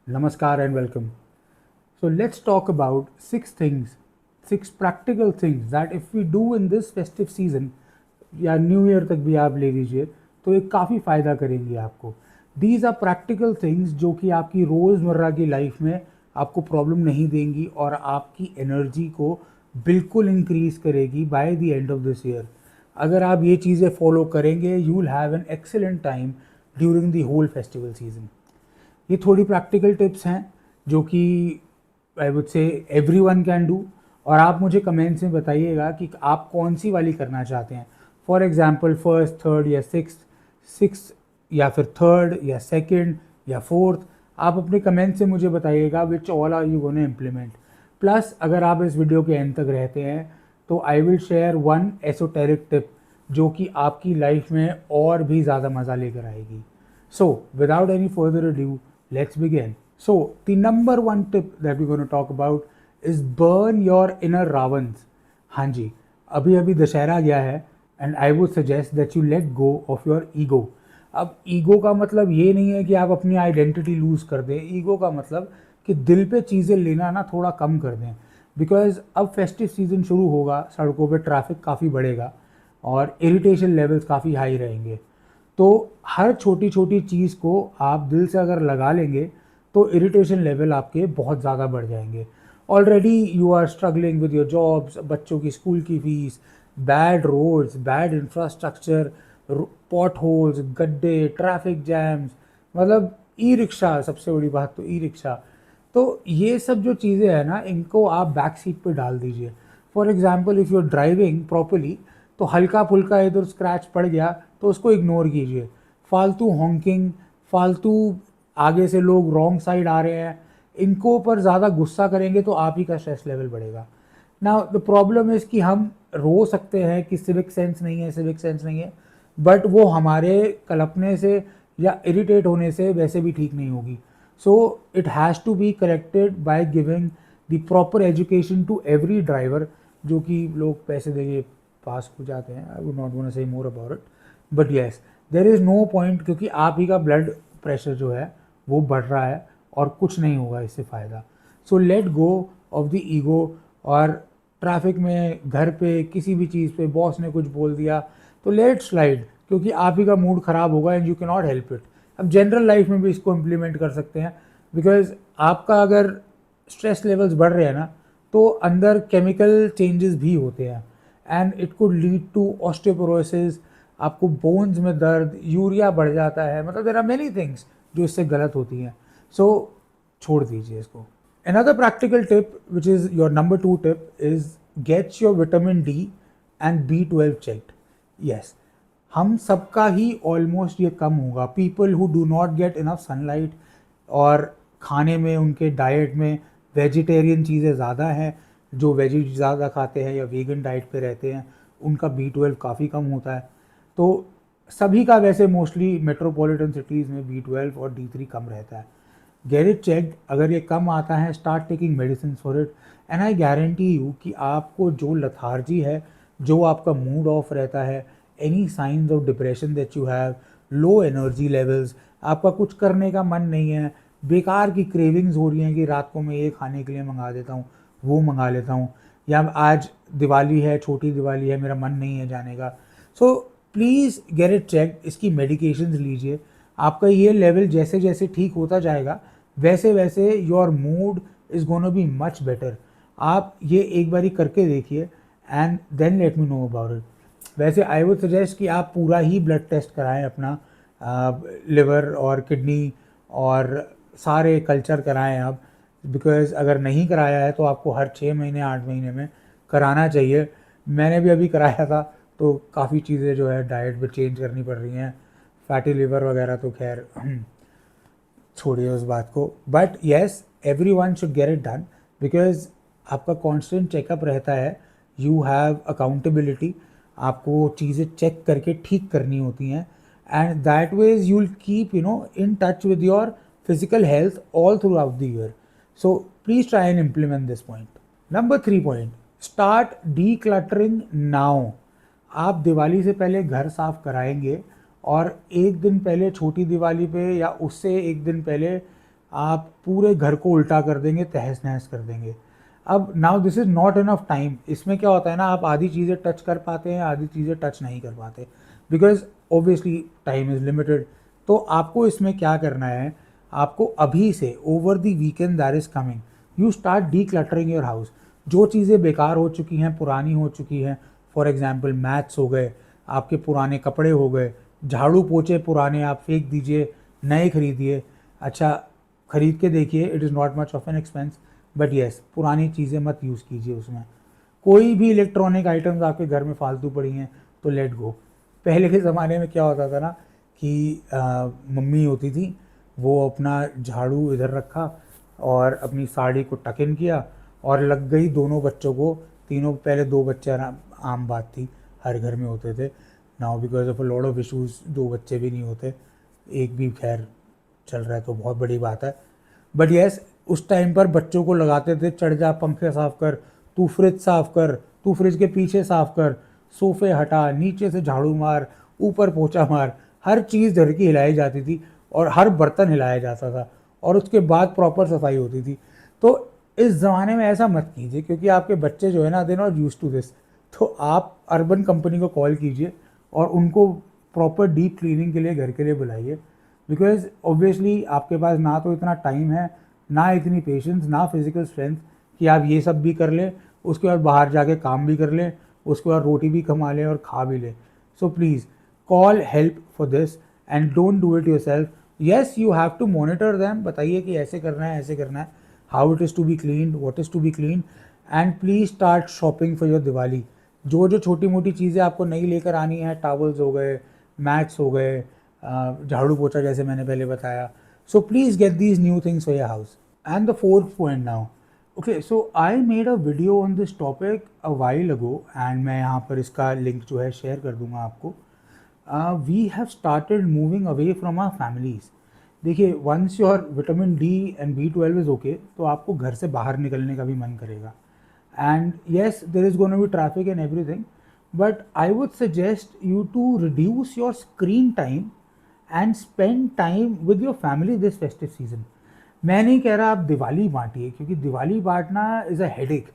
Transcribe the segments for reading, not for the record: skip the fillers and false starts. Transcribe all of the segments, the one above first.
Namaskar and welcome. So let's talk about six practical things that if we do in this festive season या new year तक भी आप ले लीजिए तो ये काफ़ी फ़ायदा करेंगी आपको. दीज आर प्रैक्टिकल थिंग्स जो कि आपकी रोज़मर्रा की लाइफ में आपको प्रॉब्लम नहीं देंगी और आपकी एनर्जी को बिल्कुल इंक्रीज़ करेगी by the end of this year. अगर आप ये चीज़ें फॉलो करेंगे you will have an excellent time during the whole festival season. ये थोड़ी प्रैक्टिकल टिप्स हैं जो कि I would say everyone can do. और आप मुझे कमेंट्स में बताइएगा कि आप कौन सी वाली करना चाहते हैं. फॉर एग्जांपल फर्स्ट, थर्ड या सिक्स या फिर थर्ड या सेकंड या फोर्थ. आप अपने कमेंट से मुझे बताइएगा which all are you gonna implement. Plus अगर आप इस वीडियो के एंड तक रहते हैं तो I will share one esoteric tip जो कि आपकी लाइफ में और भी ज़्यादा मज़ा लेकर आएगी. So, without any further ado, let's begin. So, the number one tip that we're going to talk about is burn your inner Ravans. हाँ जी, अभी अभी दशहरा गया है and I would suggest that you let go of your ego. अब ego का मतलब ये नहीं है कि आप अपनी आइडेंटिटी लूज़ कर दें. ईगो का मतलब कि दिल पे चीज़ें लेना ना थोड़ा कम कर दें. बिकॉज अब फेस्टिव सीज़न शुरू होगा, सड़कों पे ट्रैफिक काफ़ी बढ़ेगा और इरिटेशन लेवल्स काफ़ी हाई रहेंगे. तो हर छोटी छोटी चीज़ को आप दिल से अगर लगा लेंगे तो इरिटेशन लेवल आपके बहुत ज़्यादा बढ़ जाएंगे. Already you are struggling with your jobs, बच्चों की स्कूल की fees, bad roads, bad infrastructure, pot holes, गड्ढे, ट्रैफिक जैम्स, मतलब ई रिक्शा, सबसे बड़ी बात तो ई रिक्शा. तो ये सब जो चीज़ें हैं ना, इनको आप बैक सीट पे डाल दीजिए. For example if you are driving properly तो हल्का फुल्का इधर स्क्रैच पड़ गया तो उसको इग्नोर कीजिए. फालतू हॉन्किंग, फालतू आगे से लोग रॉन्ग साइड आ रहे हैं, इनको पर ज़्यादा गुस्सा करेंगे तो आप ही का स्ट्रेस लेवल बढ़ेगा. ना द प्रॉब्लम इज़ कि हम रो सकते हैं कि सिविक सेंस नहीं है, सिविक सेंस नहीं है, बट वो हमारे कलपने से या इरिटेट होने से वैसे भी ठीक नहीं होगी. So it has to be corrected by giving the proper education to every driver. जो कि लोग पैसे देके पास हो जाते हैं. I would not want to say more about it, but yes there is no point, क्योंकि आप ही का ब्लड प्रेशर जो है वो बढ़ रहा है और कुछ नहीं होगा इससे फ़ायदा. So let go of the ego. और ट्रैफिक में, घर पे, किसी भी चीज़ पे बॉस ने कुछ बोल दिया तो लेट स्लाइड, क्योंकि आप ही का मूड ख़राब होगा and you can not help it. अब जनरल लाइफ में भी इसको इम्प्लीमेंट कर सकते हैं. बिकॉज आपका अगर स्ट्रेस लेवल्स बढ़ रहे हैं ना तो अंदर केमिकल चेंजेस भी होते हैं and it could lead to osteoporosis. आपको बोन्स में दर्द, यूरिया बढ़ जाता है, मतलब देयर आर मेनी थिंग्स जो इससे गलत होती हैं. सो छोड़ दीजिए इसको. Another practical tip, which is your number two tip, is get your vitamin D and B12 checked. Yes, हम सबका ही ऑलमोस्ट ये कम होगा. People who do not get enough sunlight और खाने में, उनके डाइट में वेजिटेरियन चीज़ें ज़्यादा हैं, जो वेजी ज़्यादा खाते हैं या वीगन डाइट पे रहते हैं, उनका B12 काफ़ी कम होता है. तो सभी का वैसे मोस्टली मेट्रोपॉलिटन सिटीज़ में B12 और D3 कम रहता है. Get it checked. अगर ये कम आता है, start taking medicine for it and I guarantee you कि आपको जो लथार्जी है, जो आपका मूड ऑफ रहता है, any science of depression that you have, low energy levels, आपका कुछ करने का मन नहीं है, बेकार की क्रेविंग्स हो रही हैं कि रात को मैं ये खाने के लिए मंगा देता हूँ, वो मंगा लेता हूँ, या आज दिवाली है, छोटी दिवाली है, मेरा मन नहीं है जाने का. So please get it check. इसकी मेडिकेशंस लीजिए. आपका ये लेवल जैसे जैसे ठीक होता जाएगा वैसे वैसे your mood is gonna be much better. आप ये एक बारी करके देखिए and then let me know about it. वैसे आई वुड सजेस्ट कि आप पूरा ही ब्लड टेस्ट कराएं अपना, लिवर और किडनी और सारे कल्चर कराएं आप. बिकॉज अगर नहीं कराया है तो आपको हर 6 महीने 8 महीने में कराना चाहिए. मैंने भी अभी कराया था तो काफ़ी चीज़ें जो है डाइट में चेंज करनी पड़ रही हैं. फैटी लिवर वगैरह तो खैर छोड़िए उस बात को. But yes, every one should get it done because आपका कॉन्स्टेंट चेकअप रहता है. You have accountability. आपको चीज़ें चेक करके ठीक करनी होती हैं and that ways you will keep in touch with your physical health all through out the year. So please try and implement this point. Number 3 point, start D cluttering now. आप दिवाली से पहले घर साफ कराएंगे और एक दिन पहले छोटी दिवाली पे या उससे एक दिन पहले आप पूरे घर को उल्टा कर देंगे, तहस नहस कर देंगे। अब now this is not enough time. इसमें क्या होता है ना, आप आधी चीज़ें टच कर पाते हैं, आधी चीज़ें टच नहीं कर पाते, because obviously time is limited. तो आपको इसमें क्या करना है, आपको अभी से over the weekend that is coming, you start D cluttering your house. जो चीज़ें बेकार हो चुकी हैं, पुरानी हो चुकी हैं, फॉर एग्जाम्पल मैट्स हो गए, आपके पुराने कपड़े हो गए, झाड़ू पोछे पुराने आप फेंक दीजिए, नए खरीदिए। अच्छा, खरीद के देखिए, it is not much of an expense, but yes, पुरानी चीज़ें मत यूज़ कीजिए उसमें। कोई भी इलेक्ट्रॉनिक आइटम्स आपके घर में फालतू पड़ी हैं तो लेट गो। पहले के ज़माने में क्या होता था ना कि मम्मी होती थी, वो अपना झाड़ू इधर रखा और अपनी साड़ी को टक इन किया और लग गई दोनों बच्चों को, तीनों, पहले दो बच्चे आम बात थी, हर घर में होते थे। Now because of a lot of issues दो बच्चे भी नहीं होते, एक भी खैर चल रहा है तो बहुत बड़ी बात है। बट येस, उस टाइम पर बच्चों को लगाते थे, चढ़ जा पंखे साफ कर, तू फ्रिज साफ कर, तू फ्रिज के पीछे साफ कर, सोफे हटा, नीचे से झाड़ू मार, ऊपर पोछा मार। हर चीज़ घर की हिलाई जाती थी और हर बर्तन हिलाया जाता था और उसके बाद प्रॉपर सफाई होती थी। तो इस ज़माने में ऐसा मत कीजिए, क्योंकि आपके बच्चे जो है ना, they not use to this. तो आप अर्बन कंपनी को कॉल कीजिए और उनको प्रॉपर डीप क्लीनिंग के लिए घर के लिए बुलाइए, बिकॉज ऑब्वियसली आपके पास ना तो इतना टाइम है, ना इतनी पेशेंस, ना फिजिकल स्ट्रेंथ कि आप ये सब भी कर लें, उसके बाद बाहर जाके काम भी कर लें, उसके बाद रोटी भी कमा लें और खा भी लें। So please call help for this and don't do it yourself. Yes, you have to monitor them, बताइए कि ऐसे करना है, ऐसे करना है, how it is to be clean, what is to be clean, and please start shopping for your Diwali. जो जो छोटी मोटी चीज़ें आपको नहीं लेकर आनी है, टावल्स हो गए, मैट्स हो गए, झाड़ू पोछा जैसे मैंने पहले बताया, सो please get these new things for your house. And the fourth point now. Okay, so I made a video on this topic a while ago and मैं यहाँ पर इसका लिंक जो है शेयर कर दूंगा आपको। We have started moving away from our families. देखिए, once your vitamin D and B12 is okay, तो आपको घर से बाहर निकलने का भी मन करेगा। And yes, there is going to be traffic and everything, but I would suggest you to reduce your screen time and spend time with your family this festive season. मैं नहीं कह रहा आप दिवाली बांटिए, क्योंकि दिवाली बांटना इज़ अ हेडेक।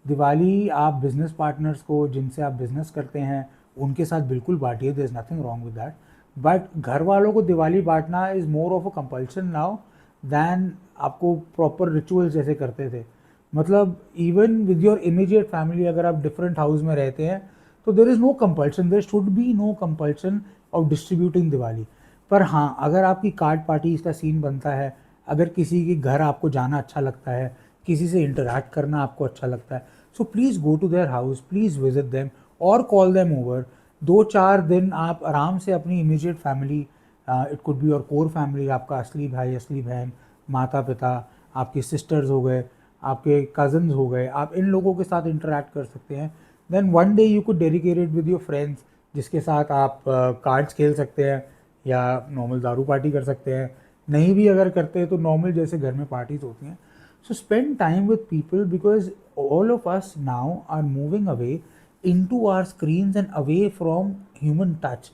दिवाली आप business partners को, जिनसे आप बिजनेस करते हैं, उनके साथ बिल्कुल बांटिए, there is nothing wrong with that. But घर वालों को दिवाली बांटना is more of a compulsion now than आपको प्रॉपर रिचुअल्स जैसे करते थे। मतलब even with your immediate family, अगर आप डिफरेंट हाउस में रहते हैं तो there is no compulsion, there should be no compulsion of distributing Diwali. पर हाँ, अगर आपकी कार्ड पार्टीज का सीन बनता है, अगर किसी के घर आपको जाना अच्छा लगता है, किसी से इंटरैक्ट करना आपको अच्छा लगता है, so please go to their house, please visit them और कॉल देम ओवर। 2-4 दिन आप आराम से अपनी immediate family, it could be your core family, आपका असली भाई, असली बहन, माता पिता, आपके सिस्टर्स हो गए, आपके कज़न्स हो गए, आप इन लोगों के साथ इंटरैक्ट कर सकते हैं। Then one day you could dedicated with your friends, जिसके साथ आप कार्ड्स खेल सकते हैं या नॉर्मल दारू पार्टी कर सकते हैं। नहीं भी अगर करते हैं तो नॉर्मल जैसे घर में पार्टीज होती हैं। So spend time with people, because all of us now are moving away into our screens and away from human touch.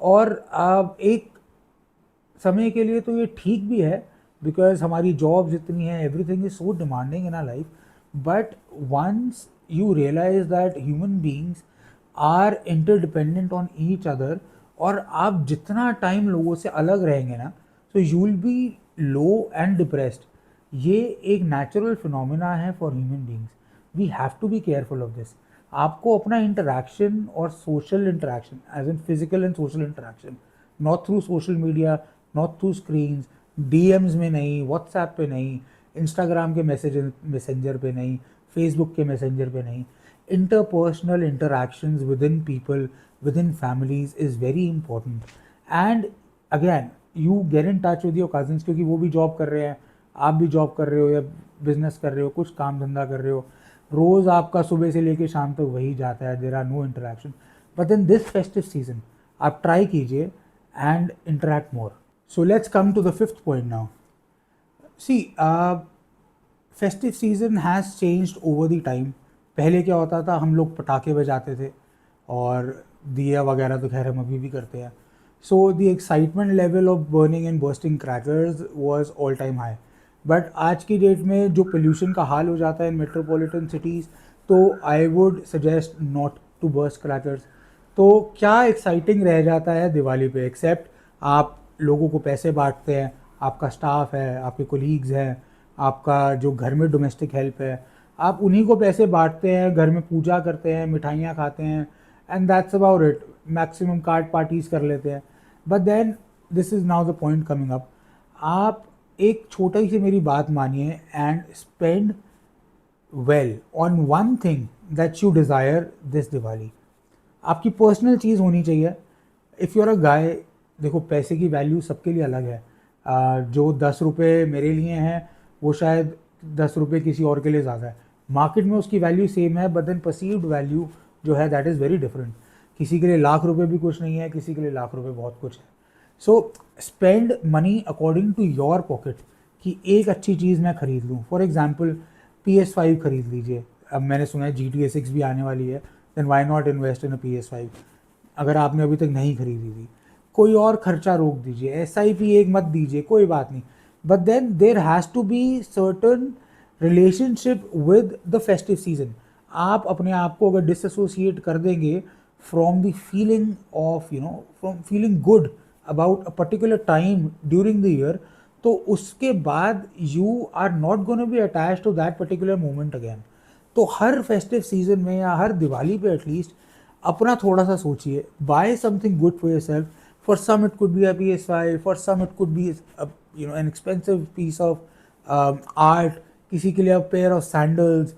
और एक समय के लिए तो ये ठीक भी है, बिकॉज हमारी जॉब जितनी है, everything is so demanding in our life. But once you realize that human beings are interdependent on each other, और आप जितना टाइम लोगों से अलग रहेंगे ना, तो you will be low and depressed. ये एक नेचुरल फिनोमिना है for human beings. We have to be careful of this. आपको अपना इंटरेक्शन और social interaction, as in physical and social interaction, not through social media, not through screens, DMs में नहीं, WhatsApp पे नहीं, इंस्टाग्राम के messenger पे नहीं, फेसबुक के मैसेंजर पे नहीं, interpersonal interactions within people, within families is very important. And again, you get in touch with your cousins, क्योंकि वो भी जॉब कर रहे हैं, आप भी जॉब कर रहे हो या बिजनेस कर रहे हो, कुछ काम धंधा कर रहे हो, रोज़ आपका सुबह से लेके शाम तक वही जाता है, there are no interaction. But in this festive season आप ट्राई कीजिए and interact more. So let's come to the fifth point now. See, festive season has changed over the time. पहले क्या होता था, हम लोग पटाखे बजाते थे और दिया वगैरह तो खैर हम अभी भी करते हैं। So the excitement level of burning and bursting crackers was all time high. But आज की डेट में जो पोल्यूशन का हाल हो जाता है इन मेट्रोपॉलिटन सिटीज़, तो I would suggest not to burst crackers. तो क्या एक्साइटिंग रह जाता है दिवाली पे, एक्सेप्ट आप लोगों को पैसे बांटते हैं, आपका स्टाफ है, आपके कोलीग्स हैं, आपका जो घर में डोमेस्टिक हेल्प है, आप उन्हीं को पैसे बांटते हैं, घर में पूजा करते हैं, मिठाइयाँ खाते हैं, and that's about it. Maximum card parties कर लेते हैं। But then this is now the point coming up. आप एक छोटी सी मेरी बात मानिए and spend well on one thing that you desire this Diwali. आपकी पर्सनल चीज़ होनी चाहिए। If you are a guy, देखो पैसे की वैल्यू सबके लिए अलग है। जो 10 रुपये मेरे लिए हैं वो शायद 10 रुपये किसी और के लिए ज़्यादा है। मार्केट में उसकी वैल्यू सेम है, बट देन परसीव्ड वैल्यू जो है दैट इज़ वेरी डिफरेंट। किसी के लिए लाख रुपए भी कुछ नहीं है, किसी के लिए लाख रुपए बहुत कुछ है। So spend money according to your pocket, कि एक अच्छी चीज़ मैं खरीद लूँ। फॉर एग्जाम्पल PS5 खरीद लीजिए। अब मैंने सुना है GTA 6 भी आने वाली है, then why not invest in a PS5। अगर आपने अभी तक नहीं खरीदी थी, कोई और खर्चा रोक दीजिए, SIP एक मत दीजिए, कोई बात नहीं। But then there has to be certain relationship with the festive season. आप अपने आप को अगर डिसएसोसिएट कर देंगे from the feeling of from feeling good about a particular time during the year, तो उसके बाद you are not gonna be attach to that particular moment again. तो हर फेस्टिव सीजन में या हर दिवाली पे एटलीस्ट अपना थोड़ा सा सोचिए, buy something good for yourself. For some it could be a PS5, for some it could be an expensive piece of art, किसी के लिए a pair of sandals,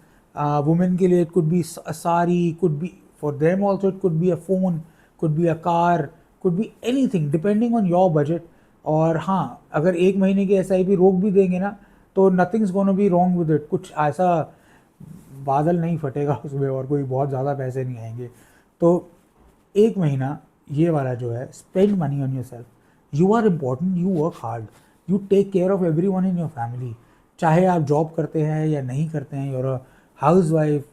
women के लिए it could be a sari, could be for them also it could be a phone, could be a car, could be anything depending on your budget. और हाँ, अगर 1 महीने की SIP रोक भी देंगे ना, तो nothings gonna be wrong with it. कुछ ऐसा बादल नहीं फटेगा उसमें और कोई बहुत ज़्यादा पैसे नहीं आएंगे। तो 1 महीना ये वाला जो है, spend money on yourself. You are important, you work hard, you take care of everyone in your family. चाहे आप जॉब करते हैं या नहीं करते हैं, यूर हाउस वाइफ,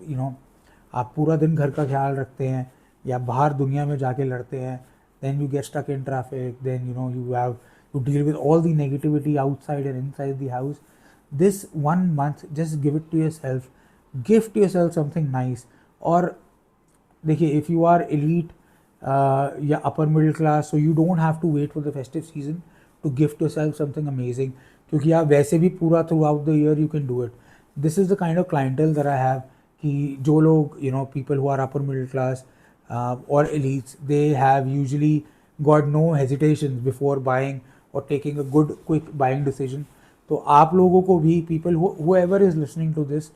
आप पूरा दिन घर का ख्याल रखते हैं या बाहर दुनिया में जाके लड़ते हैं, then you get stuck in traffic, then you deal with all the negativity outside and inside the house. This 1 month, just give it to yourself, gift yourself something nice. और देखिए, इफ़ यू आर एलीट या upper middle class, so you don't have to wait for the festive season to gift yourself something amazing, क्योंकि आप वैसे भी पूरा throughout the year you can do it. This is the kind of clientele that I have, कि जो लोग people who are upper middle class or elites, they have usually got no hesitations before buying or taking a good quick buying decision. तो आप लोगों को भी, people whoever is listening to this,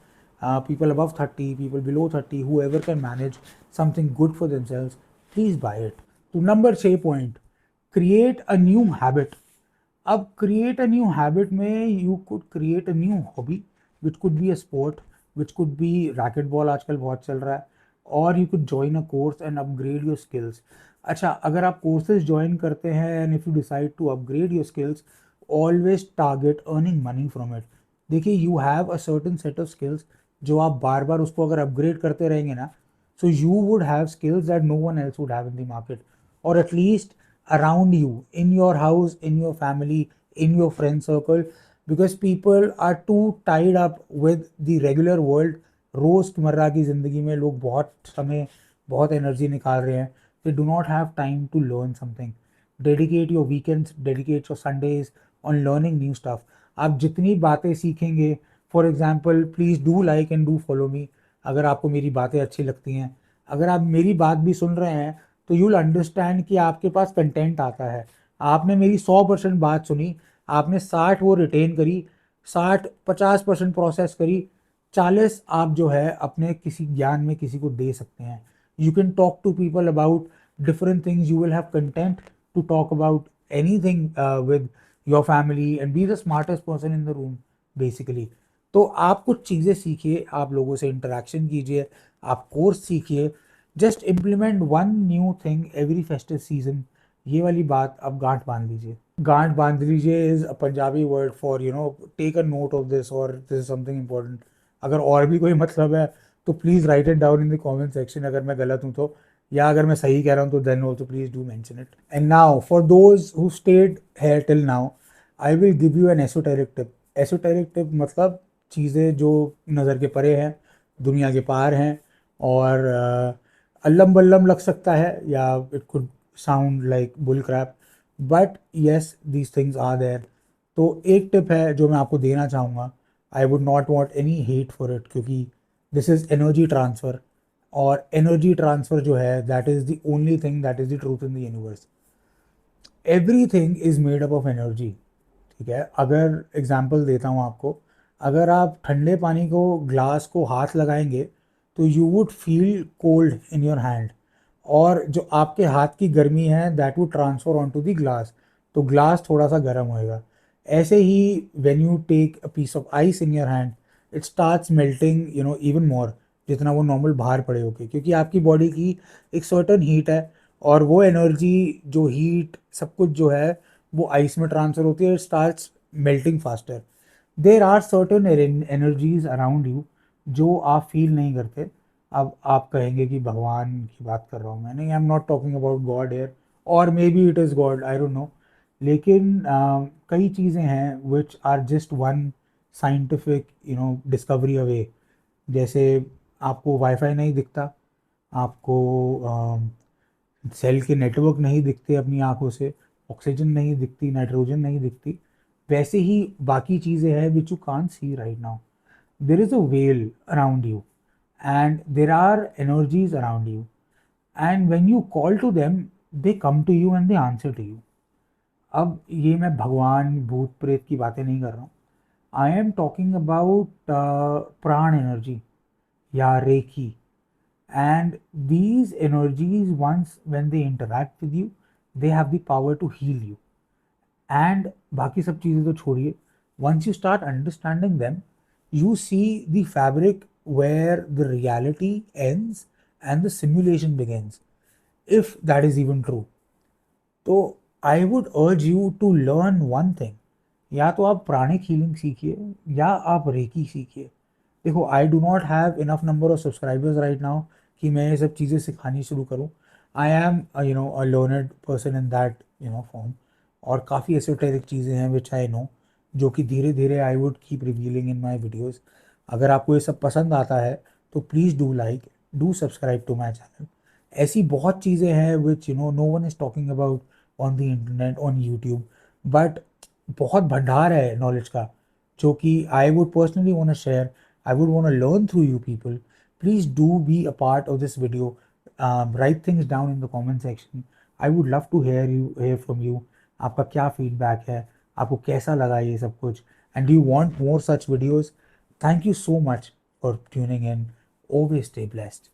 people above 30, people below 30, whoever can manage something good for themselves, please buy it. तो number 6 point, create a new habit. अब create a new habit में you could create a new hobby, which could be a sport, which could be racket ball, आजकल बहुत चल रहा है, और you could join a course and upgrade your skills. अच्छा, अगर आप कोर्सेज ज्वाइन करते हैं and if you decide to upgrade your skills, always target earning money from it. देखिए, you have a certain set of skills, जो आप बार बार उसको अगर अपग्रेड करते रहेंगे ना, so you would have skills that no one else would have in the market, or at least around you, in your house, in your family, in your friend circle, because people are too tied up with the regular world। रोज़मर्रा की ज़िंदगी में लोग बहुत समय, बहुत energy निकाल रहे हैं। They do not have time to learn something. Dedicate your weekends, dedicate your Sundays on learning new stuff. आप जितनी बातें सीखेंगे, for example please do like and do follow me, अगर आपको मेरी बातें अच्छी लगती हैं। अगर आप मेरी बात भी सुन रहे हैं, तो यूल अंडरस्टैंड कि आपके पास कंटेंट आता है। आपने मेरी 100% बात सुनी, आपने 60 वो रिटेन करी, 60 50% प्रोसेस करी, 40 आप जो है अपने किसी ज्ञान में किसी को दे सकते हैं। You can talk to people about different things, you will have content to talk about anything with your family and be the smartest person in the room basically. तो आप कुछ चीज़ें सीखिए, आप लोगों से इंटरेक्शन कीजिए, आप कोर्स सीखिए, just implement one new thing every festive season. ये वाली बात अब गांठ बांध लीजिए। गांठ बांध लीजिए is a Punjabi word for take a note of this, और दिस इज समथिंग इम्पोर्टेंट। अगर और भी कोई मतलब है तो please write it down in the comment section, अगर मैं गलत हूँ तो, या अगर मैं सही कह रहा हूँ तो then also please do mention it. And now for those who stayed here till now, I will give you an esoteric tip. Esoteric tip मतलब चीज़ें जो नज़र के परे हैं, दुनिया के पार हैं, और अल्लम बल्लम लग सकता है, या it could sound like bull crap, but yes these things are there. तो एक टिप है जो मैं आपको देना चाहूँगा, I would not want any hate for it, क्योंकि दिस इज़ एनर्जी ट्रांसफ़र, और एनर्जी ट्रांसफ़र जो है that is the only thing that is the truth in the universe. Everything is made up of energy. ठीक है, अगर example देता हूँ आपको, अगर आप ठंडे पानी को ग्लास को हाथ लगाएंगे तो you would feel cold in your hand, और जो आपके हाथ की गर्मी है that would transfer on to the glass, तो ग्लास थोड़ा सा गर्म होएगा। ऐसे ही when you take a piece of ice in your hand, it starts melting even more, जितना वो नॉर्मल बाहर पड़े होके, क्योंकि आपकी बॉडी की एक सर्टन हीट है, और वो एनर्जी जो हीट सब कुछ जो है वो आइस में ट्रांसफर होती है, it starts melting faster. There are certain energies around you जो आप फील नहीं करते। अब आप कहेंगे कि भगवान की बात कर रहा हूँ मैं, नहीं, I am not talking about god here, और may be it is god, I don't know. लेकिन कई चीज़ें हैं which are just one scientific discovery away. जैसे आपको वाईफाई नहीं दिखता, आपको सेल के नेटवर्क नहीं दिखते अपनी आंखों से, ऑक्सीजन नहीं दिखती, नाइट्रोजन नहीं दिखती, वैसे ही बाकी चीज़ें हैं which you can't see right now. There is a well around you, and there are energies around you, and when you call to them they come to you and they answer to you. अब ये मैं भगवान भूत प्रेत की बातें नहीं कर रहा हूँ, आई एम टॉकिंग अबाउट प्राण एनर्जी या recce. And these energies, once when they interact with you, they have the power to heal you. And बाकी सब चीज़ें तो छोड़िए, once you start understanding them, you see the fabric where the reality ends and the simulation begins, if that is even true. तो I would urge you to learn one thing, या तो आप pranic healing सीखिए या आप recce सीखिए। देखो, I do not have enough number of subscribers right now कि मैं ये सब चीज़ें सिखानी शुरू करूँ। I am a learned person in that form, और काफ़ी एसोटेरिक चीज़ें हैं विच आई नो, जो कि धीरे धीरे I would keep revealing in my videos. अगर आपको ये सब पसंद आता है तो please do like, do subscribe to my channel. ऐसी बहुत चीज़ें हैं which no one is talking about on the internet, on YouTube, but बहुत भंडार है नॉलेज का, जो कि I would personally want to share, I would want to learn through you people. Please do be a part of this video, write things down in the comment section. I would love to hear from you, आपका क्या feedback है, आपको कैसा लगा ये सब कुछ, and do you want more such videos. Thank you so much for tuning in, always stay blessed.